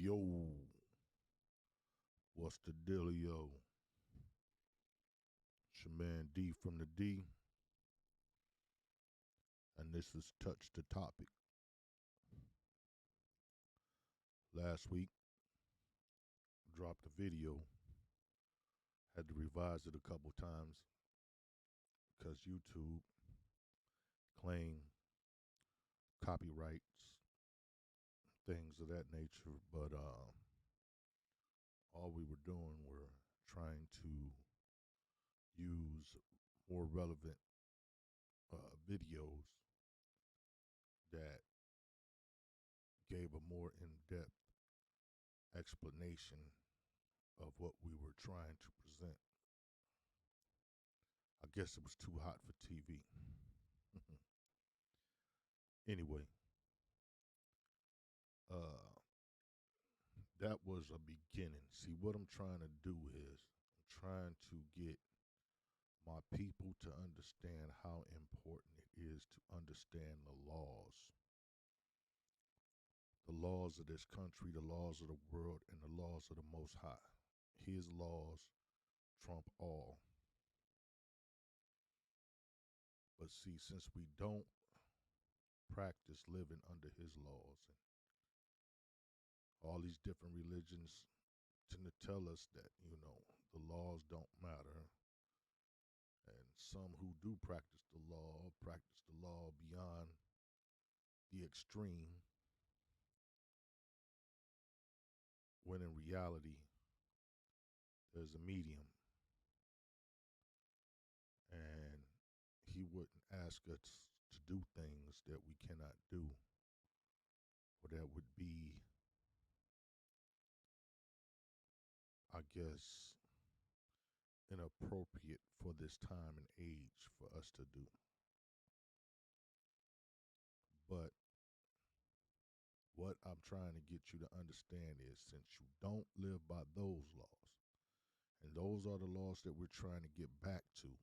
Yo, what's the dealio? It's your man D from the D, and this is Touch the Topic. Last week, dropped a video, had to revise it a couple times because YouTube claimed copyrights, things of that nature, but all we were doing were trying to use more relevant videos that gave a more in-depth explanation of what we were trying to present. I guess it was too hot for TV. Anyway, uh, that was a beginning. See, what I'm trying to do is I'm trying to get my people to understand how important it is to understand the laws of this country, the laws of the world, and the laws of the Most High. His laws trump all. But see, since we don't practice living under his laws, and all these different religions tend to tell us that, the laws don't matter. And some who do practice the law beyond the extreme, when in reality, there's a medium. And he wouldn't ask us to do things that we cannot do, or that would be, I guess, inappropriate for this time and age for us to do. But what I'm trying to get you to understand is, since you don't live by those laws, and those are the laws that we're trying to get back to,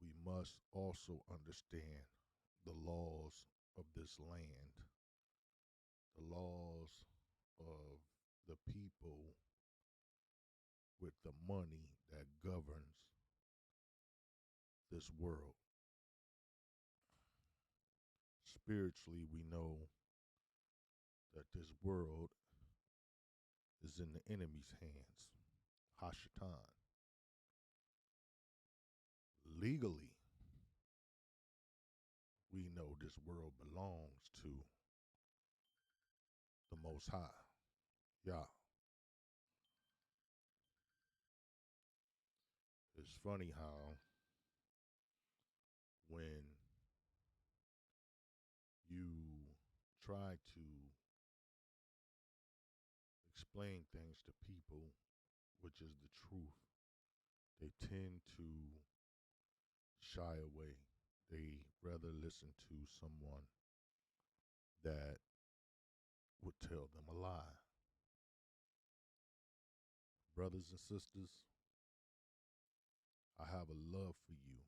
we must also understand the laws of this land, the laws of the people with the money that governs this world. Spiritually, we know that this world is in the enemy's hands, Hashatan. Legally, we know this world belongs to the Most High, Yah. It's funny how when you try to explain things to people, which is the truth, they tend to shy away. They rather listen to someone that would tell them a lie. Brothers and sisters, I have a love for you,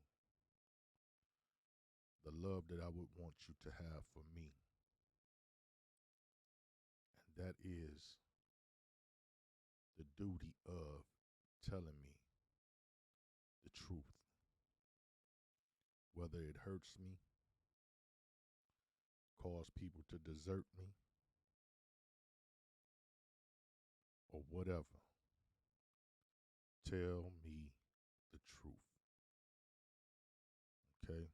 the love that I would want you to have for me. And that is the duty of telling me the truth. Whether it hurts me, cause people to desert me, or whatever, tell me the truth. Okay?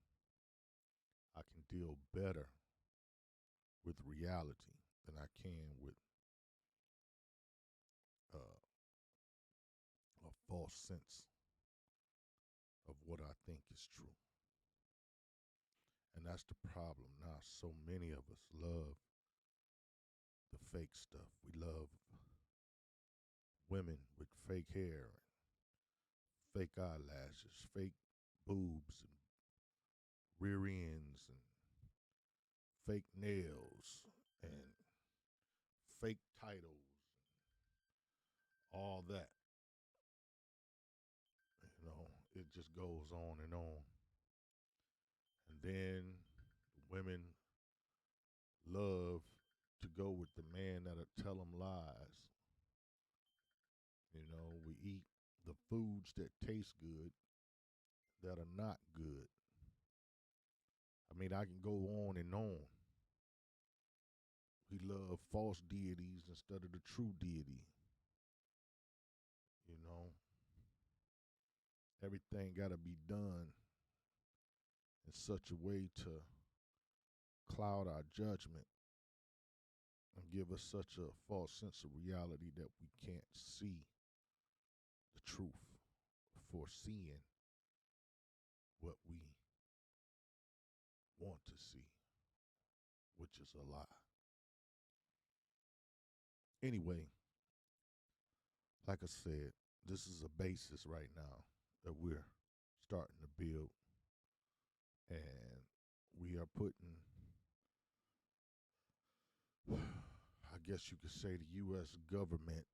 I can deal better with reality than I can with a false sense of what I think is true. And that's the problem now. So many of us love the fake stuff. We love women with fake hair, and fake eyelashes, fake boobs, and rear ends, and fake nails, and fake titles, and all that. It just goes on and on. And then women love to go with the man that'll tell them lies. You know, we eat the foods that taste good that are not good. I mean, I can go on and on. We love false deities instead of the true deity. You know, everything got to be done in such a way to cloud our judgment and give us such a false sense of reality that we can't see the truth, foreseeing what we want to see, which is a lie. Anyway, like I said, this is a basis right now that we're starting to build, and we are putting, I guess you could say, the U.S. government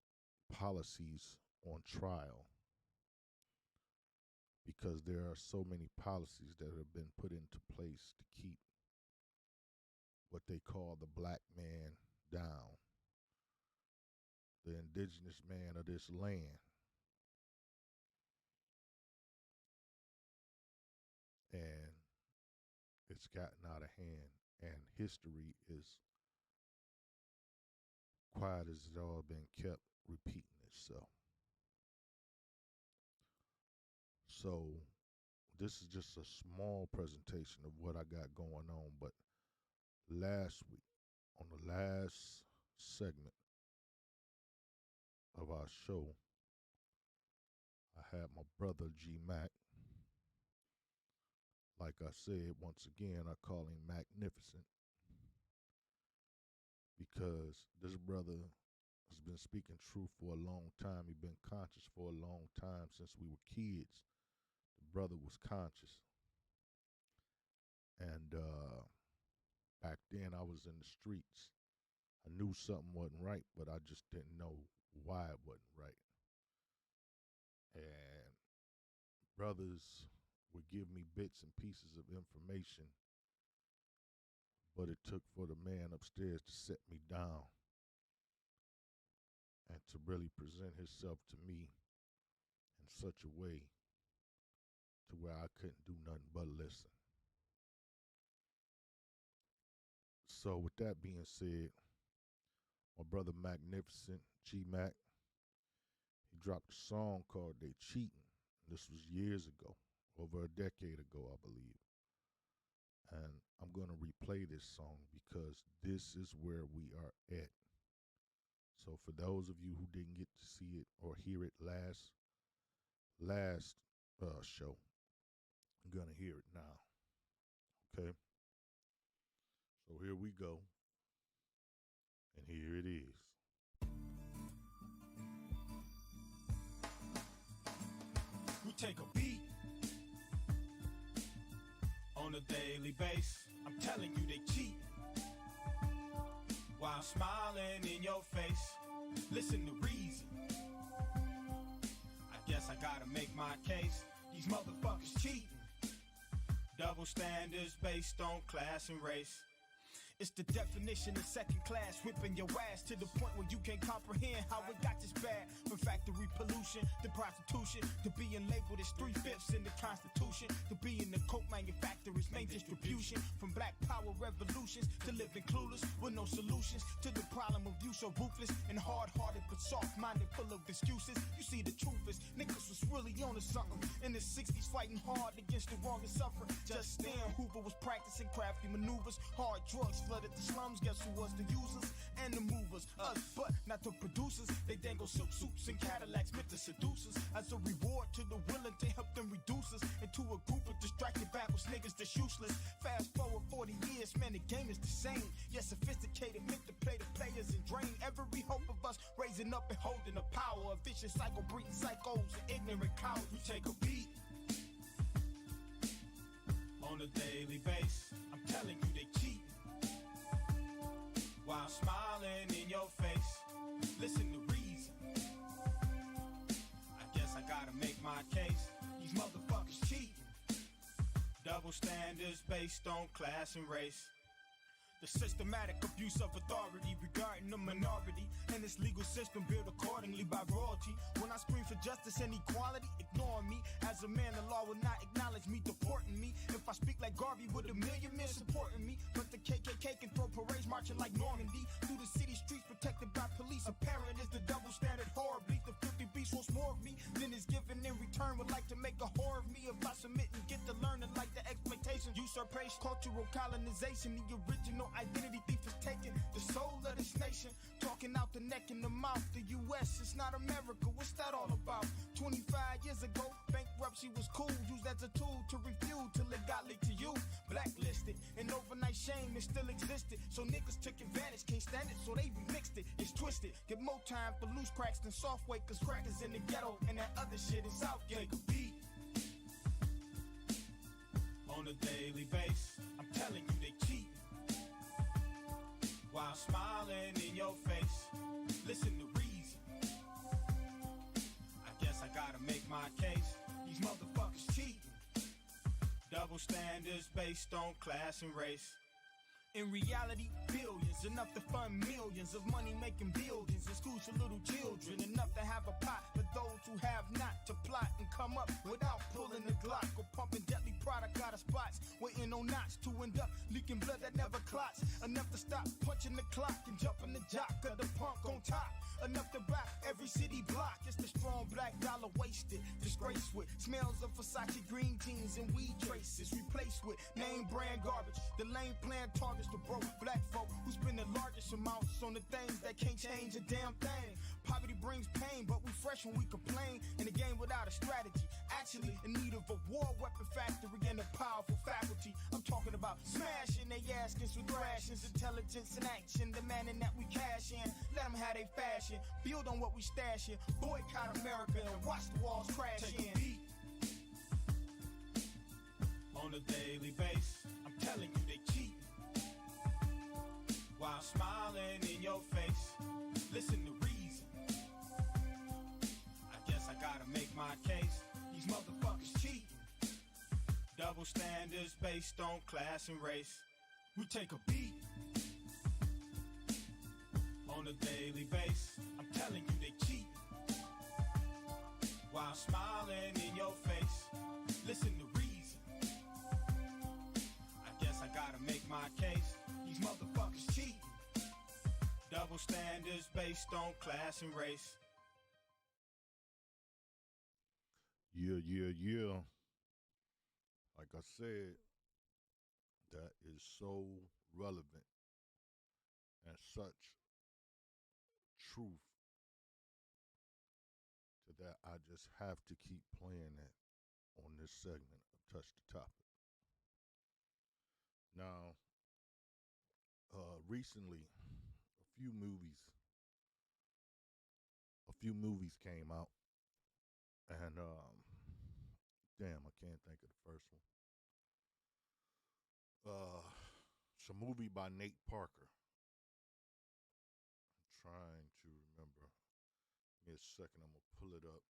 policies on trial, because there are so many policies that have been put into place to keep what they call the black man down, the indigenous man of this land. And it's gotten out of hand, and history is quiet as it's all been kept repeating itself. So this is just a small presentation of what I got going on, but last week, on the last segment of our show, I had my brother G Mac. Like I said, once again, I call him Magnificent, because this brother has been speaking truth for a long time. He's been conscious for a long time. Since we were kids, the brother was conscious. And back then I was in the streets. I knew something wasn't right, but I just didn't know why it wasn't right. And brothers would give me bits and pieces of information, but it took for the man upstairs to set me down and to really present himself to me in such a way to where I couldn't do nothing but listen. So with that being said, my brother Magnificent, G-Mac, he dropped a song called They Cheatin'. This was years ago, over a decade ago, I believe. And I'm going to replay this song because this is where we are at. So for those of you who didn't get to see it or hear it last show, I'm going to hear it now. Okay? So here we go. And here it is. We take a beat on a daily basis. I'm telling you they cheat while smiling in your face. Listen to reason. I guess I gotta make my case. These motherfuckers cheating. Double standards based on class and race. It's the definition of second class, whipping your ass to the point where you can't comprehend how it got this bad. From factory pollution to prostitution to being labeled as 3/5 in the Constitution, to being the coke manufacturer's main distribution. From black power revolutions to living clueless with no solutions to the problem of you so ruthless and hard-hearted but soft-minded, full of excuses. You see, the truth is niggas was really on to something in the 60s, fighting hard against the wrong and suffering. Just then Hoover was practicing crafty maneuvers, hard drugs flooded the slums. Guess who was the users and the movers? Us, but not the producers. They dangle silk suits and Cadillacs meant to seduce us. As a reward to the willing to help them reduce us into a group of distracted backwards niggas that's useless. Fast forward 40 years, man, the game is the same. Yet sophisticated, meant to play the players and drain every hope of us raising up and holding the power. A vicious cycle breeding psychos and ignorant cowards. We take a beat on a daily basis. I'm telling you they cheat while smiling in your face. Listen to reason. I guess I gotta make my case. These motherfuckers cheating. Double standards based on class and race. The systematic abuse of authority regarding the minority and its legal system built accordingly by royalty. When I scream for justice and equality, ignoring me. As a man, the law will not acknowledge me, deporting me. If I speak like Garvey, with a million men supporting me. But the KKK can throw parades marching like Normandy through the city streets protected by police. Apparent is the double standard horribly. The 50 beast wants more of me than is given in return. Would like to make a whore of me if I submit and get to learning like the exploitation, usurpation, cultural colonization. The original identity thief is taking the soul of this nation. Talking out the neck and the mouth. The U.S. is not America. What's that all about? 25 years ago, bankruptcy was cool. Used as a tool to refuel till it got leaked to you. Blacklisted. And overnight shame it still existed. So niggas took advantage. Can't stand it, so they remixed it. It's twisted. Get more time for loose cracks than soft weight. Cause crackers in the ghetto and that other shit is Southgate. Beat on a daily basis. I'm telling you they cheat while smiling in your face. Listen to reason. I guess I gotta make my case. These motherfuckers cheating. Double standards based on class and race. In reality, billions, enough to fund millions of money making buildings and schools for little children. Enough to have a pot for those who have not to plot and come up without pulling the Glock or pumping deadly product out of spots. Waiting on knots to end up leaking blood that never clots. Enough to stop punching the clock and jumping the jock of the punk on top. Enough to buy every city block. It's the strong black dollar wasted, disgraced with smells of Versace green jeans and weed traces. Replaced with name brand garbage. The lame plan targets the broke black folk who spend the largest amounts on the things that can't change a damn thing. Poverty brings pain, but we fresh when we complain. In a game without a strategy, actually in need of a war weapon factory and a powerful faculty. I'm talking about smashing they askins with rations, intelligence and action, demanding that we cash in. Let them have their fashion, build on what we stash in. Boycott America and watch the walls crash in. Beat on a daily basis. I'm telling you they cheat while smiling in your face. Listen to reason. I guess I gotta make my case. These motherfuckers cheating. Double standards based on class and race. We take a beat on a daily basis. I'm telling you they cheat while smiling in your face. Listen to reason. I guess I gotta make my case. These motherfuckers cheating. Double standards based on class and race. Yeah. Like I said, that is so relevant and such truth to that I just have to keep playing it on this segment of Touch the Topic. Now, recently, a few movies came out, and damn, I can't think of the first one. It's a movie by Nate Parker. I'm trying to remember. Give me a second, I'm gonna pull it up.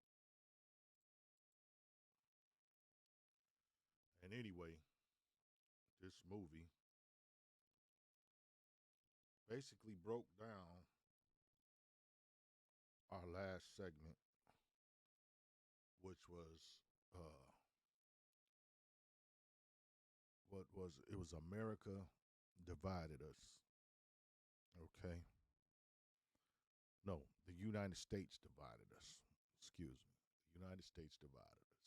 And anyway, this movie basically broke down our last segment, which was it was America divided us. Okay. No, the United States divided us. Excuse me. The United States divided us.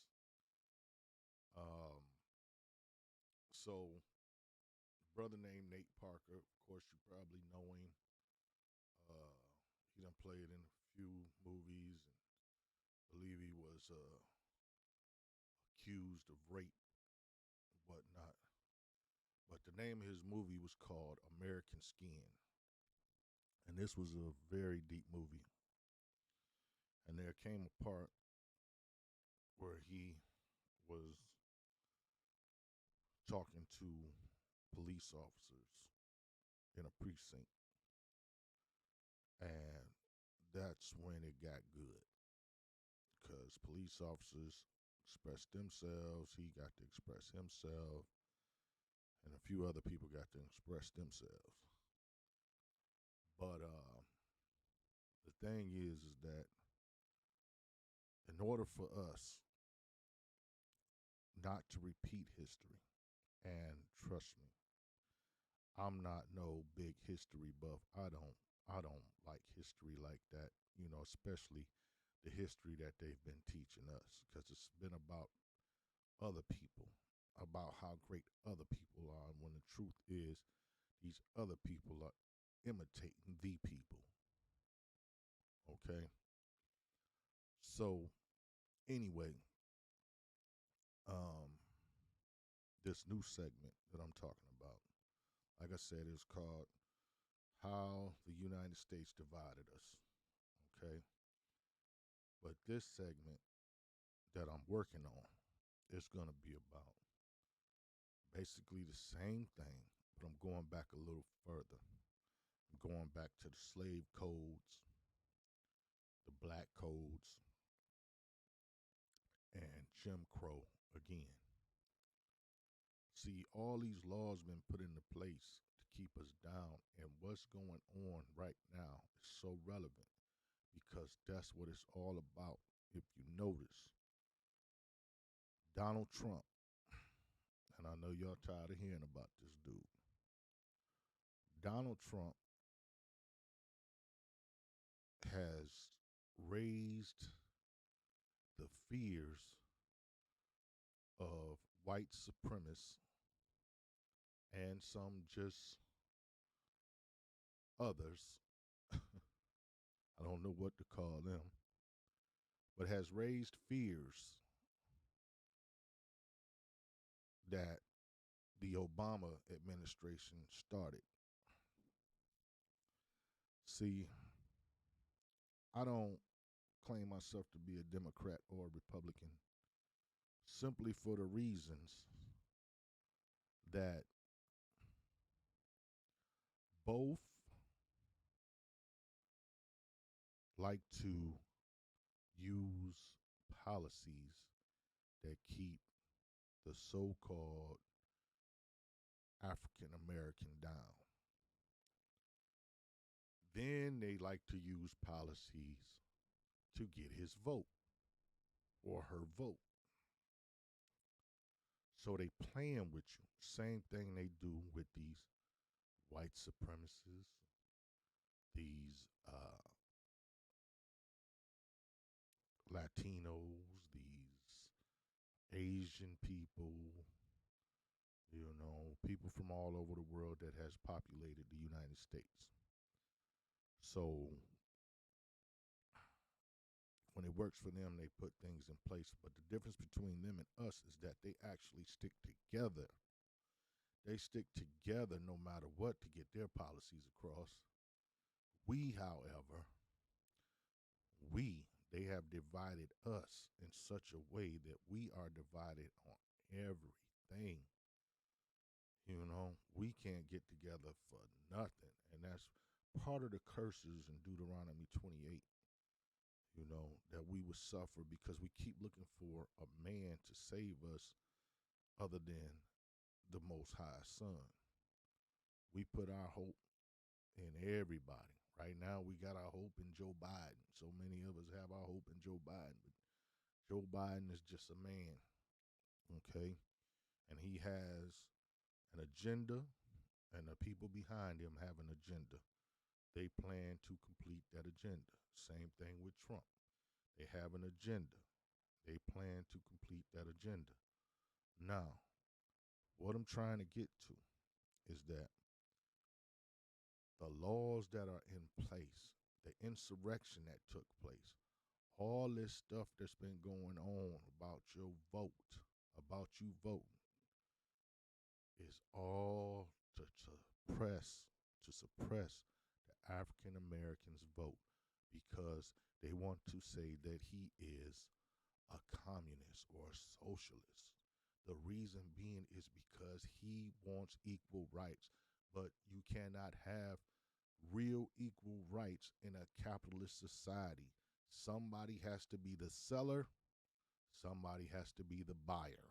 So brother named Nate Parker, of course you probably know him. He done played in a few movies, and I believe he was accused of rape and whatnot. But the name of his movie was called American Skin. And this was a very deep movie. And there came a part where he was talking to police officers in a precinct. And that's when it got good. Because police officers expressed themselves, he got to express himself. and a few other people got to express themselves. But the thing is that in order for us not to repeat history, and trust me, I'm not no big history buff. I don't like history like that, especially the history that they've been teaching us, because it's been about other people, about how great other people are, when the truth is these other people are imitating the people. Okay? So anyway, um this new segment that I'm talking about, like I said, is called How the United States Divided Us. Okay? But this segment that I'm working on is going to be about basically the same thing, but I'm going back a little further. I'm going back to the slave codes, the black codes, and Jim Crow again. See, all these laws been put into place to keep us down, and what's going on right now is so relevant because that's what it's all about. If you notice, Donald Trump, and I know y'all tired of hearing about this dude. Donald Trump has raised the fears of white supremacists and some just others. I don't know what to call them, but has raised fears that the Obama administration started. See, I don't claim myself to be a Democrat or a Republican simply for the reasons that both like to use policies that keep the so-called African American down. Then they like to use policies to get his vote or her vote. So they playing with you. Same thing they do with these white supremacists, these Latinos, these Asian people, people from all over the world that has populated the United States. So when it works for them, they put things in place. But the difference between them and us is that they actually stick together. They stick together no matter what to get their policies across. We, however, they have divided us in such a way that we are divided on everything. We can't get together for nothing. And that's part of the curses in Deuteronomy 28, that we would suffer because we keep looking for a man to save us other than the Most High Son. We put our hope in everybody. Right now, we got our hope in Joe Biden. So many of us have our hope in Joe Biden. But Joe Biden is just a man, okay? And he has an agenda, and the people behind him have an agenda. They plan to complete that agenda. Same thing with Trump. They have an agenda. They plan to complete that agenda. Now, what I'm trying to get to is that the laws that are in place, the insurrection that took place, all this stuff that's been going on about your vote, about you voting, is all to suppress the African Americans' vote because they want to say that he is a communist or a socialist. The reason being is because he wants equal rights, but you cannot have real equal rights in a capitalist society. Somebody has to be the seller, somebody has to be the buyer.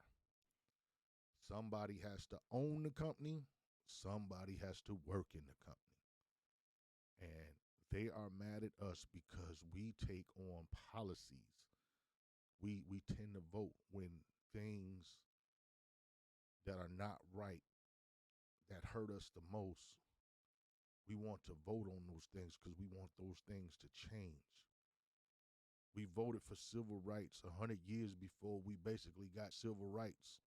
Somebody has to own the company, somebody has to work in the company. And they are mad at us because we take on policies. We tend to vote when things that are not right, that hurt us the most. We want to vote on those things because we want those things to change. We voted for civil rights 100 years before we basically got civil rights,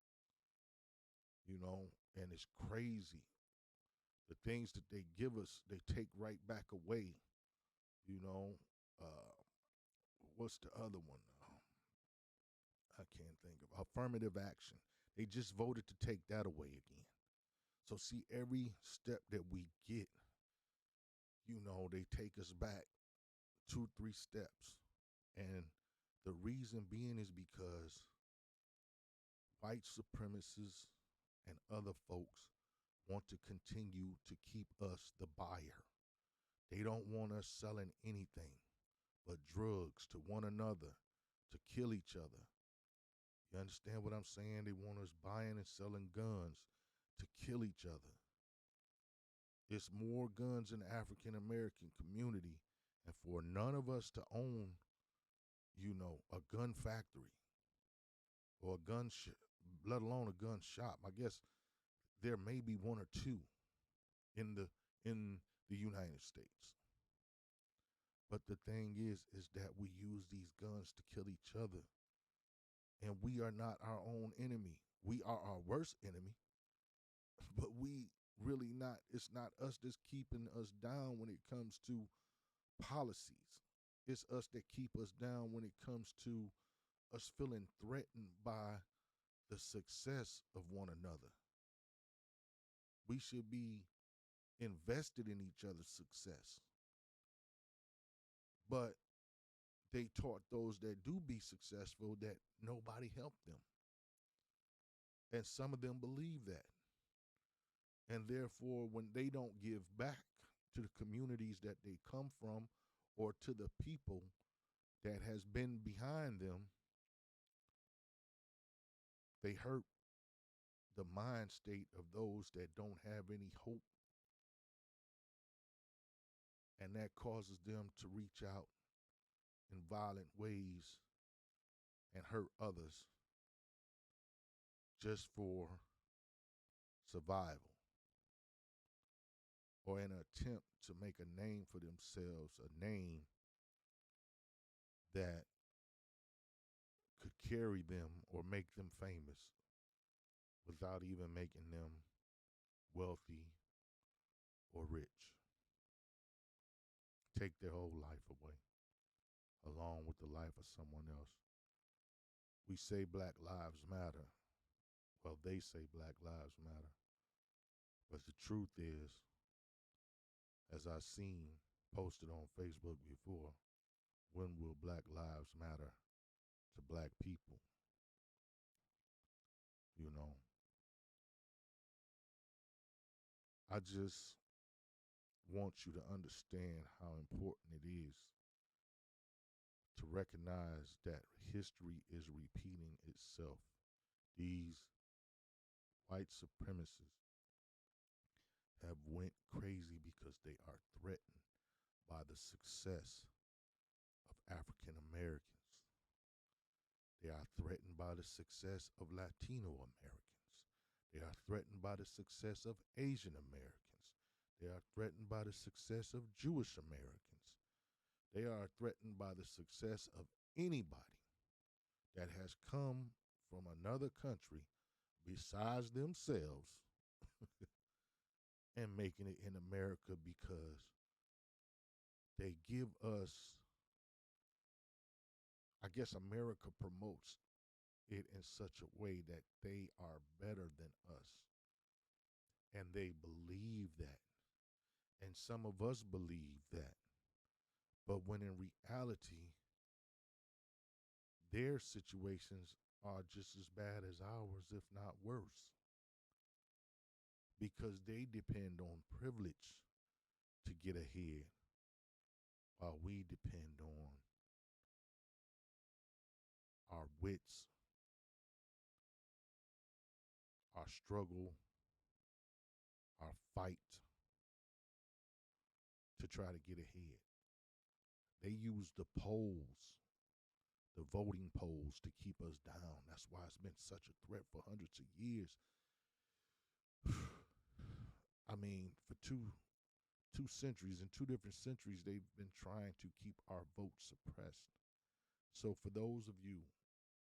and it's crazy. The things that they give us, they take right back away, you know. Uh, what's the other one? I can't think of affirmative action. They just voted to take that away again. So see, every step that we get, they take us back 2, 3 steps. And the reason being is because white supremacists and other folks want to continue to keep us the buyer. They don't want us selling anything but drugs to one another, to kill each other. You understand what I'm saying? They want us buying and selling guns to kill each other. It's more guns in the African American community, and for none of us to own, a gun factory or a gun let alone a gun shop. I guess there may be one or two in the United States. But the thing is that we use these guns to kill each other. And we are not our own enemy. We are our worst enemy. But we really not, it's not us that's keeping us down when it comes to policies. It's us that keep us down when it comes to us feeling threatened by the success of one another. We should be invested in each other's success. But they taught those that do be successful that nobody helped them. And some of them believe that. And therefore, when they don't give back to the communities that they come from or to the people that has been behind them, they hurt the mind state of those that don't have any hope. And that causes them to reach out in violent ways and hurt others just for survival, or in an attempt to make a name for themselves, a name that could carry them or make them famous without even making them wealthy or rich. Take their whole life away, along with the life of someone else. We say Black Lives Matter. Well, they say Black Lives Matter. But the truth is, as I've seen posted on Facebook before, when will Black Lives matter to Black people? I just want you to understand how important it is to recognize that history is repeating itself. These white supremacists have went crazy because they are threatened by the success of African Americans. They are threatened by the success of Latino Americans. They are threatened by the success of Asian Americans. They are threatened by the success of Jewish Americans. They are threatened by the success of anybody that has come from another country besides themselves and making it in America, because they give us, I guess America promotes it in such a way that they are better than us. And they believe that. And some of us believe that. But when in reality, their situations are just as bad as ours, if not worse. Because they depend on privilege to get ahead, while we depend on our wits, our our struggle, our fight to try to get ahead. They use the polls, the voting polls, to keep us down. That's why it's been such a threat for hundreds of years. I mean, for two centuries, in two different centuries, they've been trying to keep our vote suppressed. So for those of you,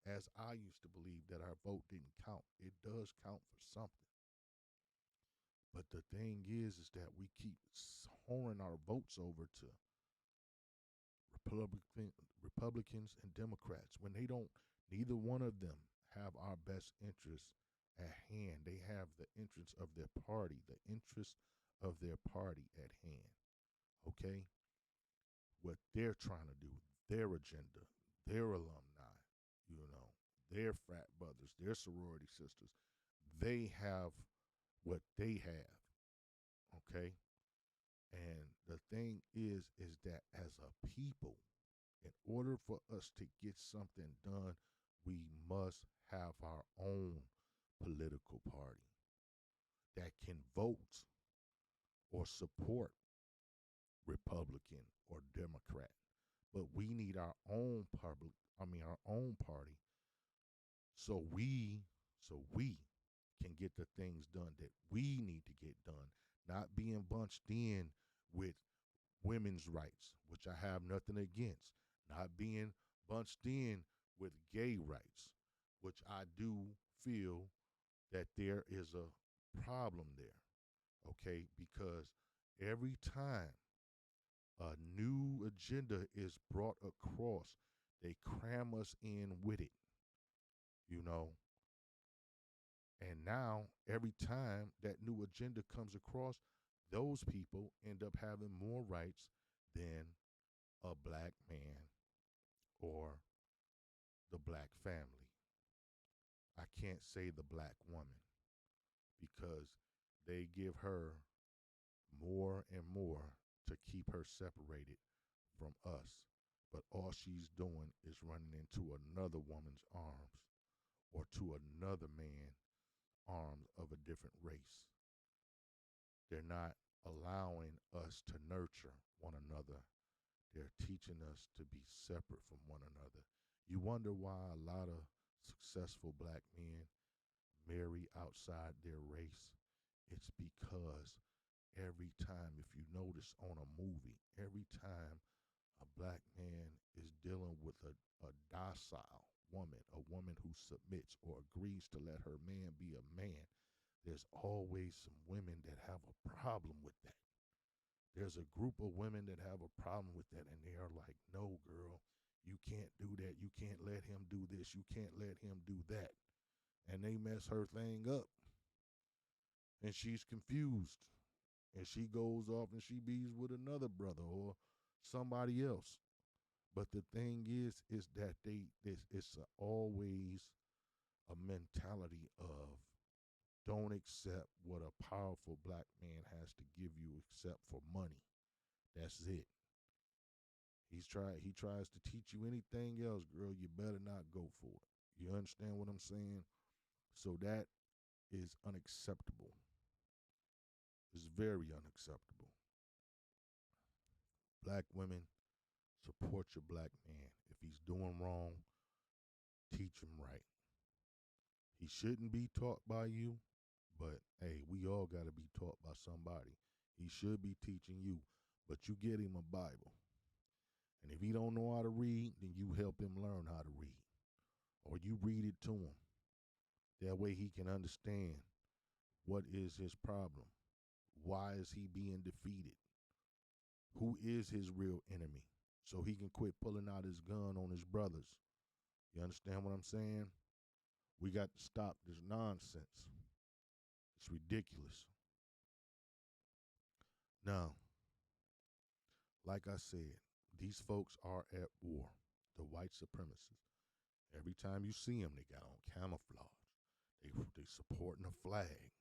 as I used to believe that our vote didn't count, it does count for something. But the thing is that we keep whoring our votes over to Republicans and Democrats when they don't, neither one of them have our best interests at hand. They have the interests of their party, the interest of their party at hand. Okay? What they're trying to do, their agenda, their alumni, their frat brothers, their sorority sisters, they have what they have. Okay? And the thing is that as a people, in order for us to get something done, we must have our own political party that can vote or support Republican or Democrat. But we need our own our own party, so we can get the things done that we need to get done, not being bunched in with women's rights, which I have nothing against, not being bunched in with gay rights, which I do feel that there is a problem there, okay? Because every time a new agenda is brought across, they cram us in with it, you know? And now, every time that new agenda comes across, those people end up having more rights than a black man or the black family. I can't say the black woman because they give her more and more to keep her separated from us. But all she's doing is running into another woman's arms or to another man's arms of a different race. They're not allowing us to nurture one another. They're teaching us to be separate from one another. You wonder why a lot of successful black men marry outside their race? It's because every time, if you notice on a movie, every time a black man is dealing with a docile woman, a woman who submits or agrees to let her man be a man, there's always some women that have a problem with that. There's a group of women that have a problem with that, and they are like, no, girl, you can't do that. You can't let him do this. You can't let him do that. And they mess her thing up. And she's confused. And she goes off and she bees with another brother or somebody else. But the thing is that it's always a mentality of don't accept what a powerful black man has to give you except for money. That's it. He tries to teach you anything else, girl, you better not go for it. You understand what I'm saying? So that is unacceptable. It's very unacceptable. Black women, support your black man. If he's doing wrong, teach him right. He shouldn't be taught by you, but hey, we all got to be taught by somebody. He should be teaching you, but you get him a Bible. And if he don't know how to read, then you help him learn how to read. Or you read it to him. That way he can understand what is his problem. Why is he being defeated? Who is his real enemy? So he can quit pulling out his gun on his brothers. You understand what I'm saying? We got to stop this nonsense. It's ridiculous. Now, like I said, these folks are at war, the white supremacists. Every time you see them, they got on camouflage. They supporting a flag,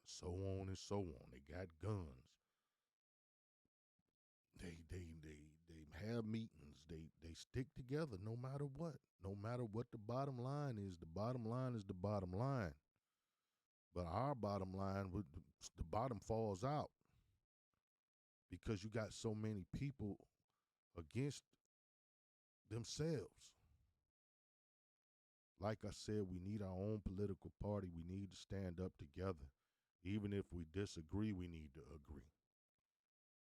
so on and so on. They got guns. They have meetings. They stick together no matter what. No matter what the bottom line is the bottom line is the bottom line. But our bottom line, the bottom falls out because you got so many people against themselves. Like I said, we need our own political party. We need to stand up together. Even if we disagree, we need to agree.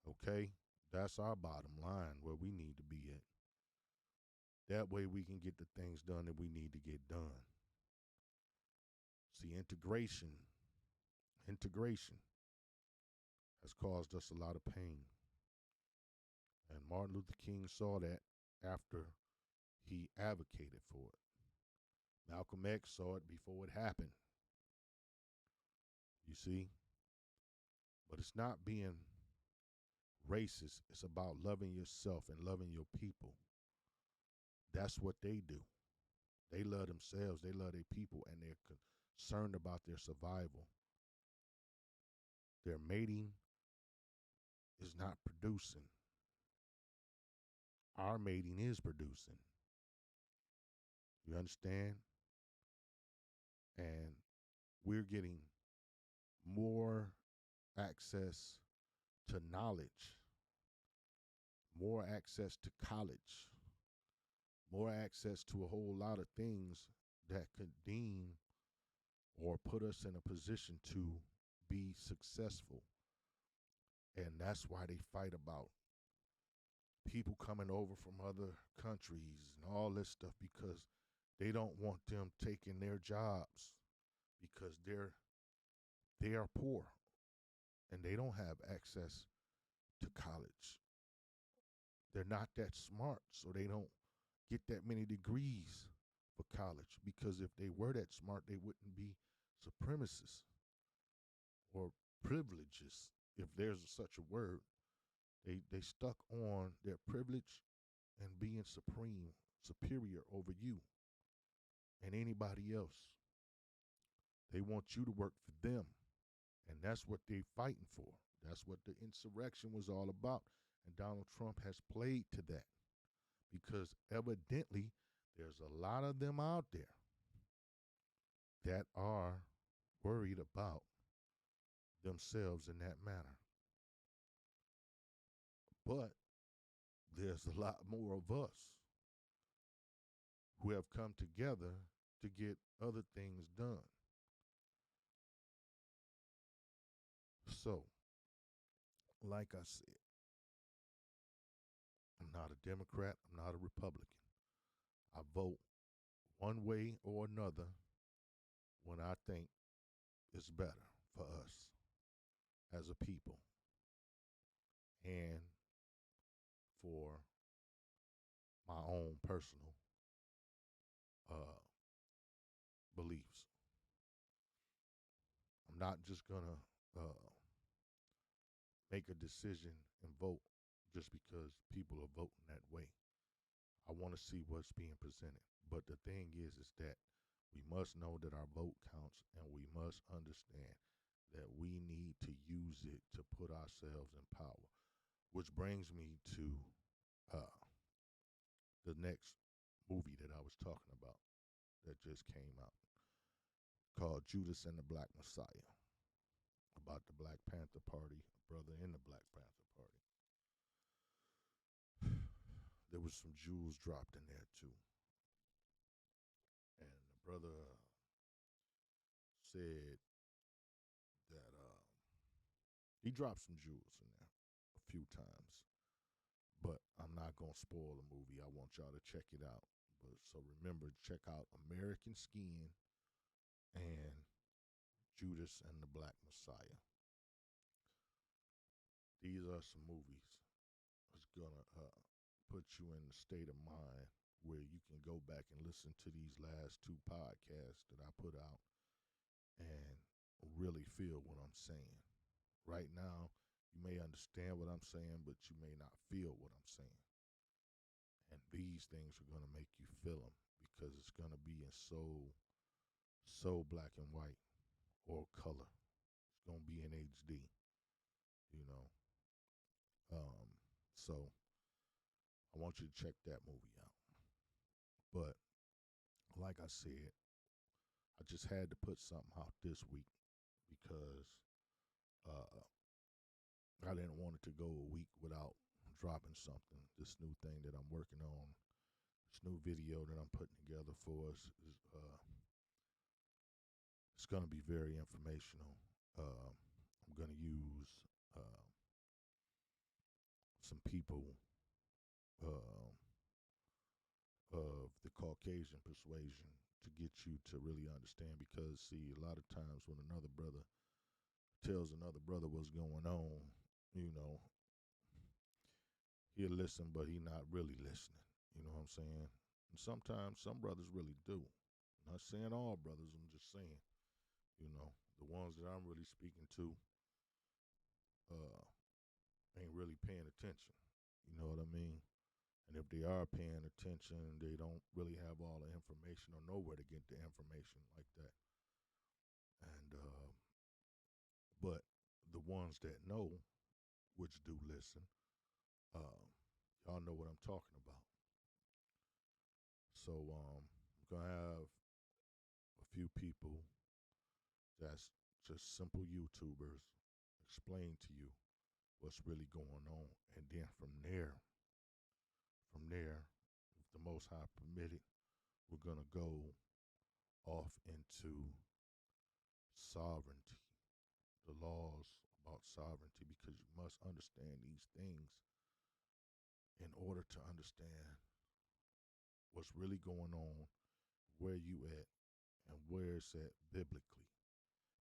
Okay? That's our bottom line, where we need to be at. That way we can get the things done that we need to get done. See, integration has caused us a lot of pain. And Martin Luther King saw that after he advocated for it. Malcolm X saw it before it happened. You see? But it's not being racist. It's about loving yourself and loving your people. That's what they do. They love themselves, they love their people, and they're concerned about their survival. Their mating is not producing. Our mating is producing. You understand? And we're getting more access to knowledge, more access to college, more access to a whole lot of things that could deem or put us in a position to be successful. And that's why they fight about people coming over from other countries and all this stuff, because they don't want them taking their jobs, because they are poor and they don't have access to college. They're not that smart, so they don't get that many degrees for college, because if they were that smart, they wouldn't be supremacists or privileges, if there's such a word. They stuck on their privilege and being superior over you and anybody else. They want you to work for them, and that's what they're fighting for. That's what the insurrection was all about, and Donald Trump has played to that, because evidently there's a lot of them out there that are worried about themselves in that manner. But there's a lot more of us who have come together to get other things done. So, like I said, I'm not a Democrat, I'm not a Republican. I vote one way or another when I think it's better for us as a people and for my own personal uh, beliefs. I'm not just going to make a decision and vote just because people are voting that way. I want to see what's being presented. But the thing is that we must know that our vote counts, and we must understand that we need to use it to put ourselves in power. Which brings me to the next movie that I was talking about that just came out, called Judas and the Black Messiah, about the Black Panther Party, a brother in the Black Panther Party. There was some jewels dropped in there too. And the brother said that he dropped some jewels in there a few times. But I'm not going to spoil the movie. I want y'all to check it out. But so remember, check out American Skin and Judas and the Black Messiah. These are some movies that's going to put you in the state of mind where you can go back and listen to these last two podcasts that I put out and really feel what I'm saying. Right now, you may understand what I'm saying, but you may not feel what I'm saying. And these things are going to make you feel them, because it's going to be in so black and white or color. It's going to be in HD, you know. So I want you to check that movie out. But like I said, I just had to put something out this week because uh, I didn't want it to go a week without dropping something. This new thing that I'm working on, this new video that I'm putting together for us is it's going to be very informational. I'm going to use uh, some people uh, of the Caucasian persuasion to get you to really understand. Because, see, a lot of times when another brother tells another brother what's going on, you know, he'll listen, but he not really listening. You know what I'm saying? And sometimes some brothers really do. I'm not saying all brothers, I'm just saying, you know, the ones that I'm really speaking to uh, ain't really paying attention. You know what I mean? And if they are paying attention, they don't really have all the information or know where to get the information like that. And but the ones that know, which do listen, uh, y'all know what I'm talking about. So I'm gonna have a few people that's just simple YouTubers explain to you what's really going on, and then from there, if the Most High permitted, we're gonna go off into sovereignty, the laws about sovereignty, because you must understand these things in order to understand what's really going on, where you at, and where it's at biblically.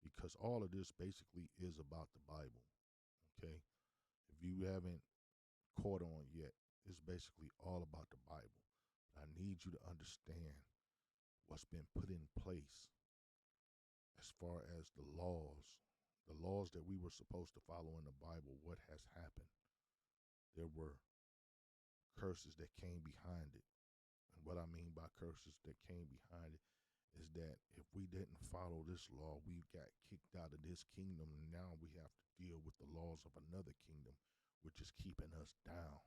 Because all of this basically is about the Bible, okay? If you haven't caught on yet, it's basically all about the Bible. But I need you to understand what's been put in place as far as the laws that we were supposed to follow in the Bible. What has happened? There were curses that came behind it. And what I mean by curses that came behind it is that if we didn't follow this law, we got kicked out of this kingdom, and now we have to deal with the laws of another kingdom, which is keeping us down.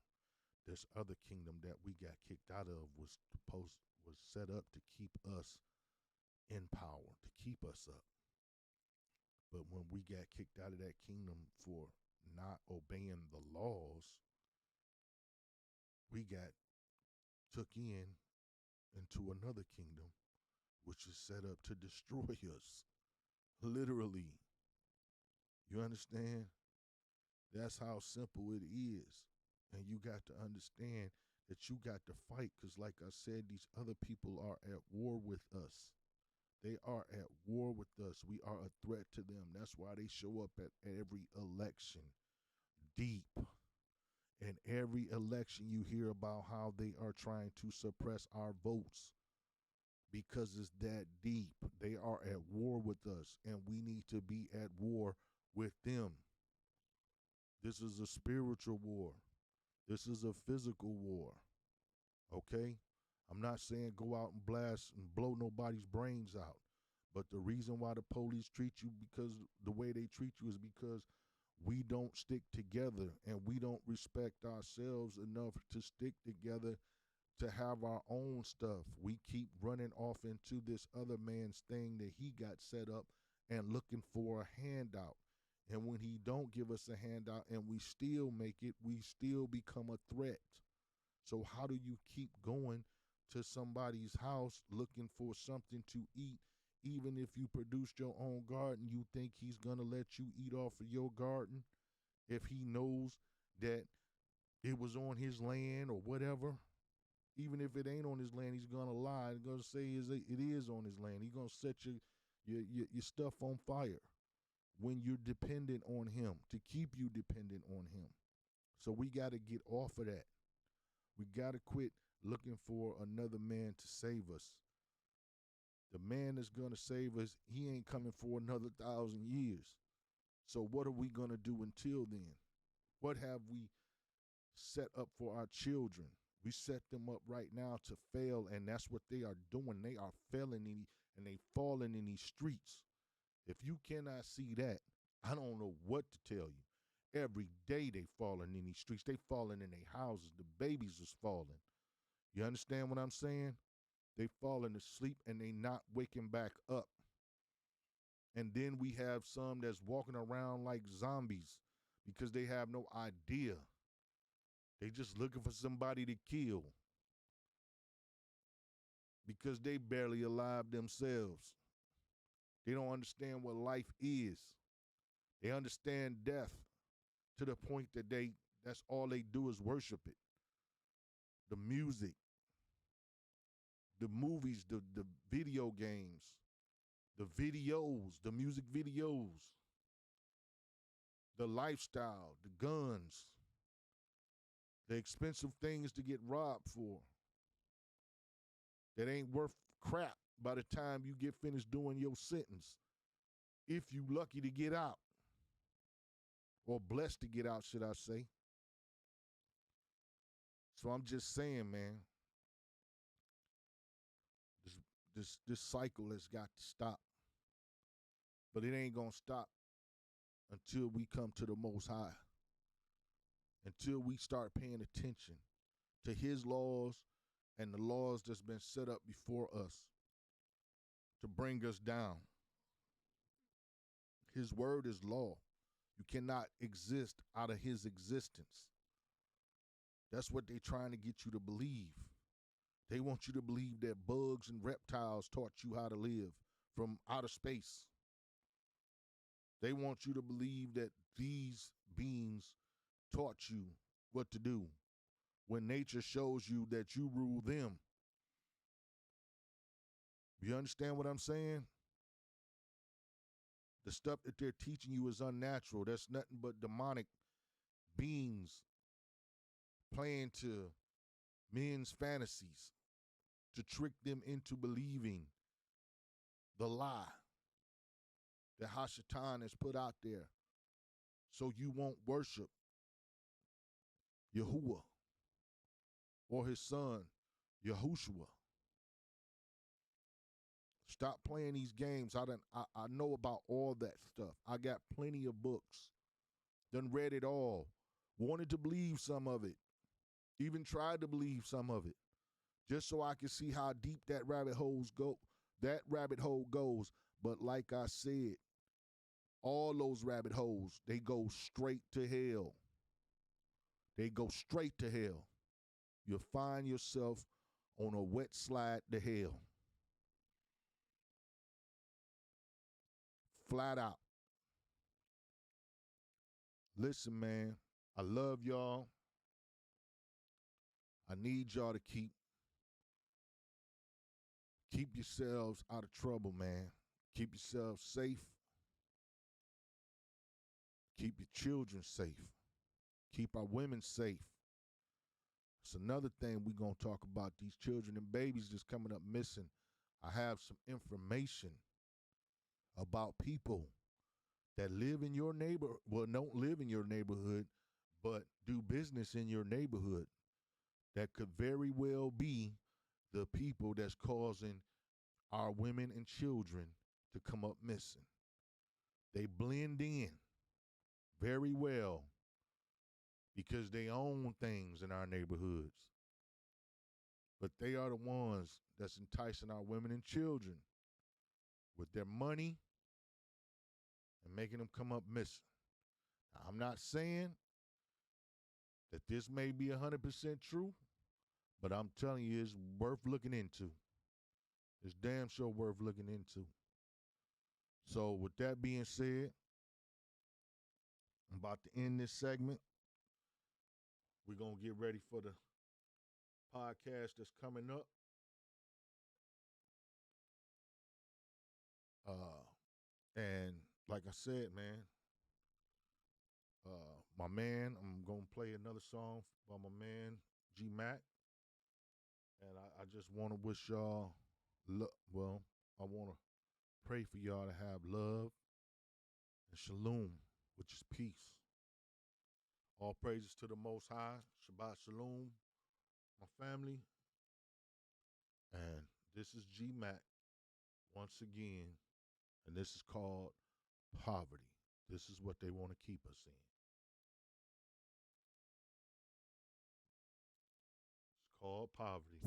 This other kingdom that we got kicked out of was set up to keep us in power, to keep us up. But when we got kicked out of that kingdom for not obeying the laws, we got took into another kingdom, which is set up to destroy us. Literally. You understand? That's how simple it is. And you got to understand that you got to fight, because like I said, these other people are at war with us. They are at war with us. We are a threat to them. That's why they show up at every election deep. In every election, you hear about how they are trying to suppress our votes, because it's that deep. They are at war with us, and we need to be at war with them. This is a spiritual war. This is a physical war. Okay? I'm not saying go out and blast and blow nobody's brains out. But the reason why the police treat you because the way they treat you is because we don't stick together, and we don't respect ourselves enough to stick together to have our own stuff. We keep running off into this other man's thing that he got set up and looking for a handout. And when he don't give us a handout and we still make it, we still become a threat. So how do you keep going to somebody's house looking for something to eat? Even if you produced your own garden, you think he's going to let you eat off of your garden if he knows that it was on his land or whatever? Even if it ain't on his land, he's going to lie. He's going to say it is on his land. He's going to set your stuff on fire when you're dependent on him, to keep you dependent on him. So we got to get off of that. We got to quit looking for another man to save us. The man that's going to save us, he ain't coming for another 1,000 years. So what are we going to do until then? What have we set up for our children? We set them up right now to fail, and that's what they are doing. They are failing and they falling in these streets. If you cannot see that, I don't know what to tell you. Every day they falling in these streets. They falling in their houses. The babies is falling. You understand what I'm saying? They falling asleep and they not waking back up. And then we have some that's walking around like zombies because they have no idea. They just looking for somebody to kill because they barely alive themselves. They don't understand what life is. They understand death to the point that that's all they do is worship it. The music, the movies, the video games, the videos, the music videos, the lifestyle, the guns, the expensive things to get robbed for that ain't worth crap by the time you get finished doing your sentence. If you lucky to get out, or blessed to get out, should I say. So I'm just saying, man, this cycle has got to stop. But it ain't gonna stop until we come to the Most High. Until we start paying attention to his laws and the laws that's been set up before us to bring us down. His word is law. You cannot exist out of his existence. That's what they're trying to get you to believe. They want you to believe that bugs and reptiles taught you how to live from outer space. They want you to believe that these beings taught you what to do when nature shows you that you rule them. You understand what I'm saying? The stuff that they're teaching you is unnatural. That's nothing but demonic beings playing to men's fantasies to trick them into believing the lie that Hashatan has put out there so you won't worship Yahuwah or his son, Yahushua. Stop playing these games. I know about all that stuff. I got plenty of books. Done read it all. Wanted to believe some of it. Even tried to believe some of it. Just so I could see how deep that rabbit hole goes. But like I said, all those rabbit holes, they go straight to hell. They go straight to hell. You'll find yourself on a wet slide to hell. Flat out. Listen, man, I love y'all. I need y'all to keep yourselves out of trouble, man. Keep yourselves safe. Keep your children safe. Keep our women safe. It's another thing we're going to talk about, these children and babies just coming up missing. I have some information about people that live in your neighborhood, well, don't live in your neighborhood, but do business in your neighborhood that could very well be the people that's causing our women and children to come up missing. They blend in very well because they own things in our neighborhoods. But they are the ones that's enticing our women and children with their money and making them come up missing. Now, I'm not saying that this may be 100% true, but I'm telling you it's worth looking into. It's damn sure worth looking into. So with that being said, I'm about to end this segment. We're going to get ready for the podcast that's coming up. And like I said, man, I'm going to play another song by my man, G Mac. And I just want to wish y'all, I want to pray for y'all to have love and shalom, which is peace. All praises to the Most High. Shabbat shalom, my family. And this is G Mac once again. And this is called poverty. This is what they want to keep us in. It's called poverty.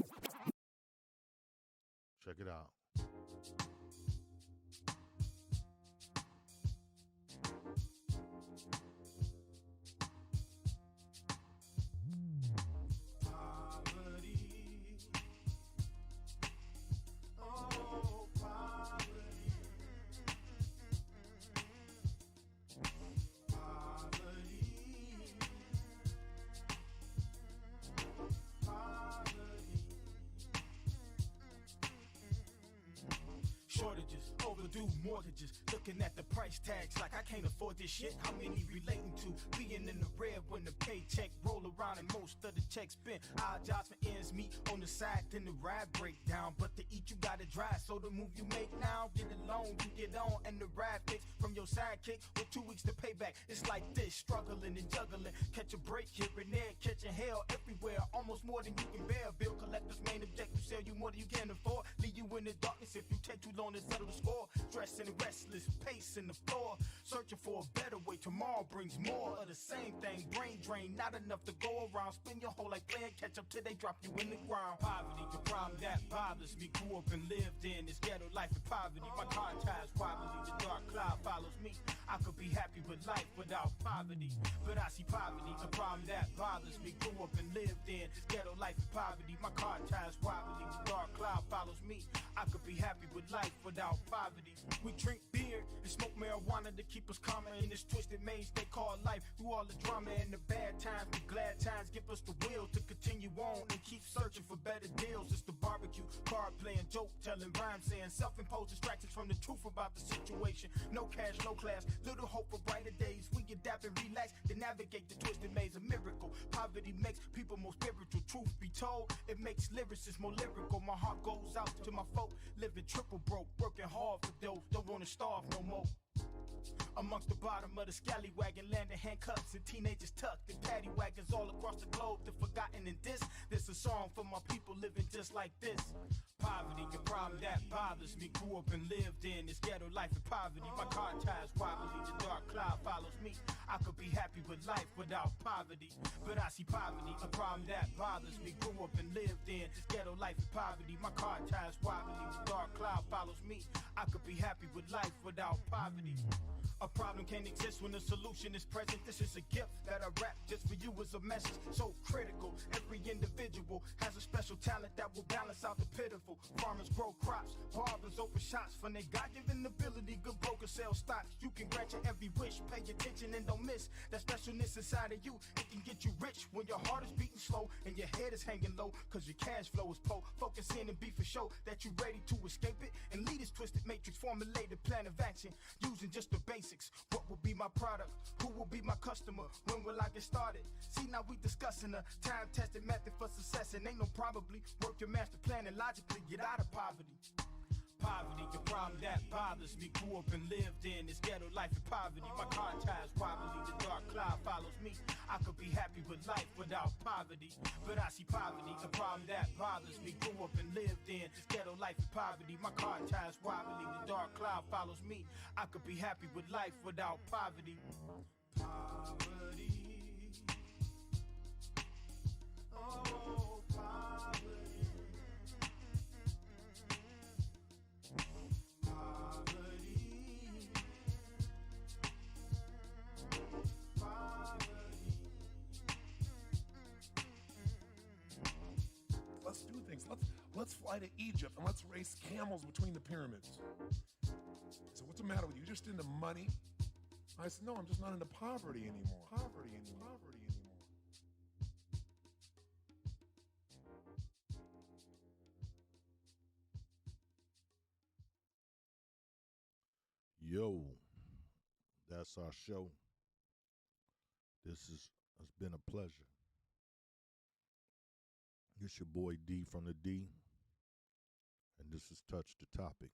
Check it out. overdue mortgages, looking at the price tags like I can't afford this shit. How many relating to being in the red when the paycheck roll around and most of the checks spent? Odd jobs for ends meet on the side, then the ride break down. But to eat you gotta drive, so the move you make now, get a loan, you get on, and the ride fix from your sidekick with 2 weeks to pay back. It's like this, struggling and juggling, catch a break here and there, catching hell everywhere, almost more than you can bear. Bill collectors main objective, sell you more than you can afford, leave you in the darkness if you take too long to settle the score. Stressing and restless, pacing the floor, searching for a better way. Tomorrow brings more of the same thing. Brain drain, not enough to go around. Spend your whole life playing catch up till they drop you in the ground. Poverty, the problem that bothers me. Grew up and lived in this ghetto life in poverty. My car ties wobbly, the dark cloud follows me. I could be happy with life without poverty, but I see poverty, the problem that bothers me. Grew up and lived in this ghetto life in poverty. My car ties wobbly, the dark cloud follows me. I could be happy with life without poverty. We drink beer and smoke marijuana to keep us calmer in this twisted maze they call life. Through all the drama and the bad times, the glad times give us the will to continue on and keep searching for better deals. It's the barbecue, card playing, joke telling, rhyme saying, self-imposed distractions from the truth about the situation. No cash, no class, little hope for brighter days. We adapt and relax to navigate the twisted maze. A miracle. Poverty makes people more spiritual. Truth be told, it makes lyricists more lyrical. My heart goes out to my folk living triple broke, working hard for those don't wanna starve no more. Amongst the bottom of the scallywag and landing handcuffs and teenagers tucked in paddy wagons all across the globe. The forgotten in this a song for my people living just like this. Poverty, the problem that bothers me. Grew up and lived in this ghetto life in poverty. My car ties wobbly, the dark cloud follows me. I could be happy with life without poverty, but I see poverty, a problem that bothers me. Grew up and lived in this ghetto life in poverty. My car ties wobbly, the dark cloud follows me. I could be happy with life without poverty. A problem can't exist when the solution is present. This is a gift that I rap just for you as a message so critical. Every individual has a special talent that will balance out the pitiful. Farmers grow crops, barbers open shops from their God-given ability. Good brokers sell stocks. You can grant your every wish, pay attention and don't miss that specialness inside of you. It can get you rich when your heart is beating slow and your head is hanging low, cause your cash flow is poor. Focus in and be for sure that you're ready to escape it and lead this twisted matrix. Formulate a plan of action using just the basics. What will be my product? Who will be my customer? When will I get started? See, now we discussing a time-tested method for success, and ain't no probably. Work your master plan and logically get out of poverty. Poverty, the problem that bothers me. Grew up and lived in this ghetto life in poverty. My car ties wobbly, the dark cloud follows me. I could be happy with life without poverty, but I see poverty, the problem that bothers me. Grew up and lived in this ghetto life in poverty. My car ties wobbly, the dark cloud follows me. I could be happy with life without poverty. Poverty. Oh, poverty. Let's do things. Let's fly to Egypt and let's race camels between the pyramids. So what's the matter with you? You're just into money? I said, no, I'm just not into poverty anymore. Poverty anymore. Yo, that's our show. This has been a pleasure. It's your boy D from the D, and this is Touch the Topic.